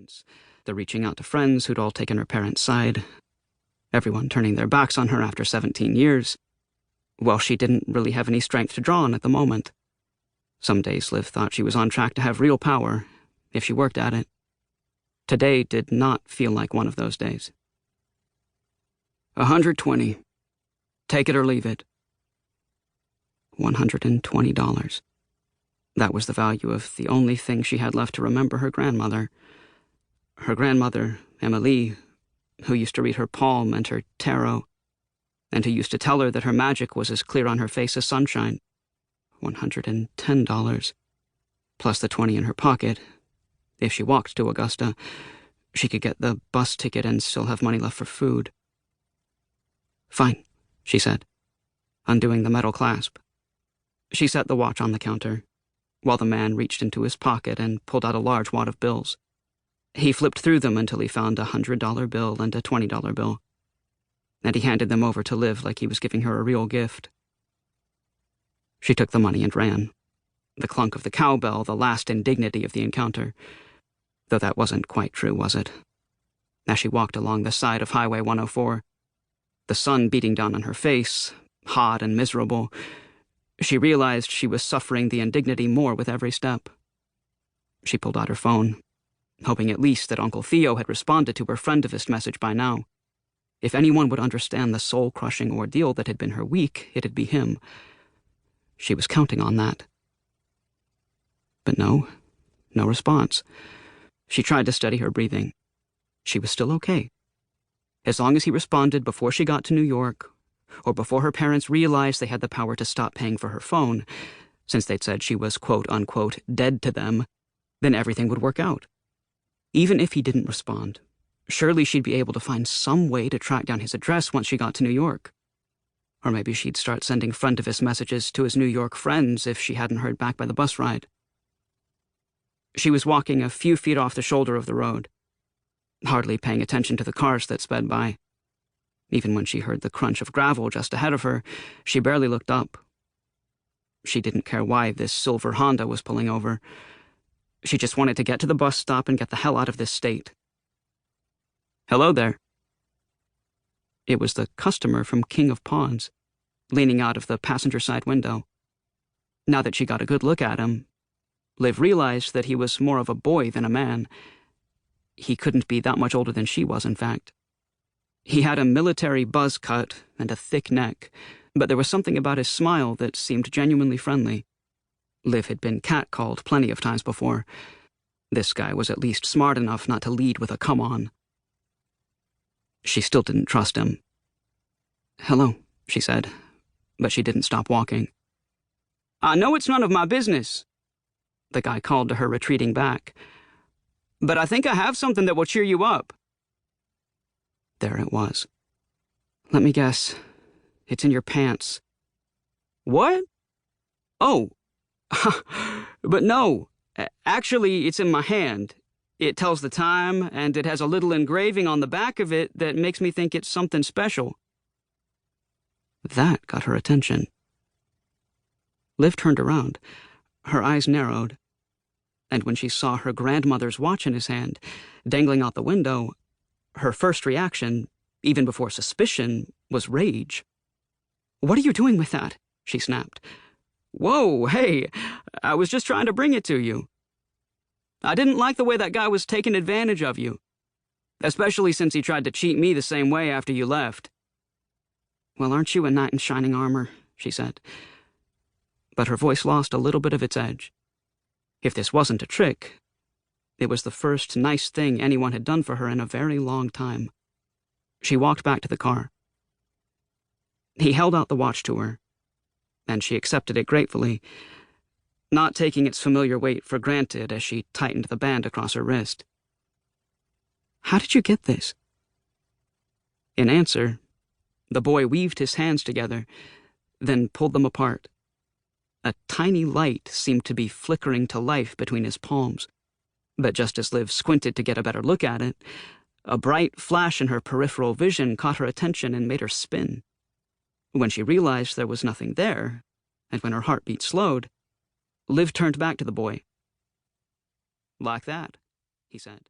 nonsense, the reaching out to friends who'd all taken her parents' side, everyone turning their backs on her after 17 years. Well, she didn't really have any strength to draw on at the moment. Some days Liv thought she was on track to have real power, if she worked at it. Today did not feel like one of those days. 120. Take it or leave it. $120. That was the value of the only thing she had left to remember her grandmother. Her grandmother, Emily, who used to read her palm and her tarot, and who used to tell her that her magic was as clear on her face as sunshine. $110. Plus the 20 in her pocket. If she walked to Augusta, she could get the bus ticket and still have money left for food. Fine, she said, undoing the metal clasp. She set the watch on the counter, while the man reached into his pocket and pulled out a large wad of bills. He flipped through them until he found a $100 bill and a $20 bill, and he handed them over to Liv like he was giving her a real gift. She took the money and ran, the clunk of the cowbell the last indignity of the encounter, though that wasn't quite true, was it? As she walked along the side of Highway 104, the sun beating down on her face, hot and miserable, she realized she was suffering the indignity more with every step. She pulled out her phone, hoping at least that Uncle Theo had responded to her friendivist message by now. If anyone would understand the soul-crushing ordeal that had been her week, it'd be him. She was counting on that. But no response. She tried to steady her breathing. She was still okay. As long as he responded before she got to New York, or before her parents realized they had the power to stop paying for her phone, since they'd said she was quote-unquote dead to them, then everything would work out. Even if he didn't respond, surely she'd be able to find some way to track down his address once she got to New York. Or maybe she'd start sending friendivist messages to his New York friends if she hadn't heard back by the bus ride. She was walking a few feet off the shoulder of the road, hardly paying attention to the cars that sped by. Even when she heard the crunch of gravel just ahead of her, she barely looked up. She didn't care why this silver Honda was pulling over. She just wanted to get to the bus stop and get the hell out of this state. Hello there. It was the customer from King of Pawns, leaning out of the passenger side window. Now that she got a good look at him, Liv realized that he was more of a boy than a man. He couldn't be that much older than she was, in fact. He had a military buzz cut and a thick neck, but there was something about his smile that seemed genuinely friendly. Liv had been catcalled plenty of times before. This guy was at least smart enough not to lead with a come on. She still didn't trust him. Hello, she said, but she didn't stop walking. I know it's none of my business, the guy called to her, retreating back. But I think I have something that will cheer you up. There it was. Let me guess. It's in your pants. What? Oh. But no. Actually, it's in my hand. It tells the time, and it has a little engraving on the back of it that makes me think it's something special. That got her attention. Liv turned around. Her eyes narrowed. And when she saw her grandmother's watch in his hand, dangling out the window, her first reaction, even before suspicion, was rage. What are you doing with that? She snapped. Whoa, hey, I was just trying to bring it to you. I didn't like the way that guy was taking advantage of you, especially since he tried to cheat me the same way after you left. Well, aren't you a knight in shining armor? She said. But her voice lost a little bit of its edge. If this wasn't a trick, it was the first nice thing anyone had done for her in a very long time. She walked back to the car. He held out the watch to her, and she accepted it gratefully, not taking its familiar weight for granted as she tightened the band across her wrist. How did you get this? In answer, the boy weaved his hands together, then pulled them apart. A tiny light seemed to be flickering to life between his palms, but just as Liv squinted to get a better look at it, a bright flash in her peripheral vision caught her attention and made her spin. When she realized there was nothing there, and when her heartbeat slowed, Liv turned back to the boy. Like that, he said.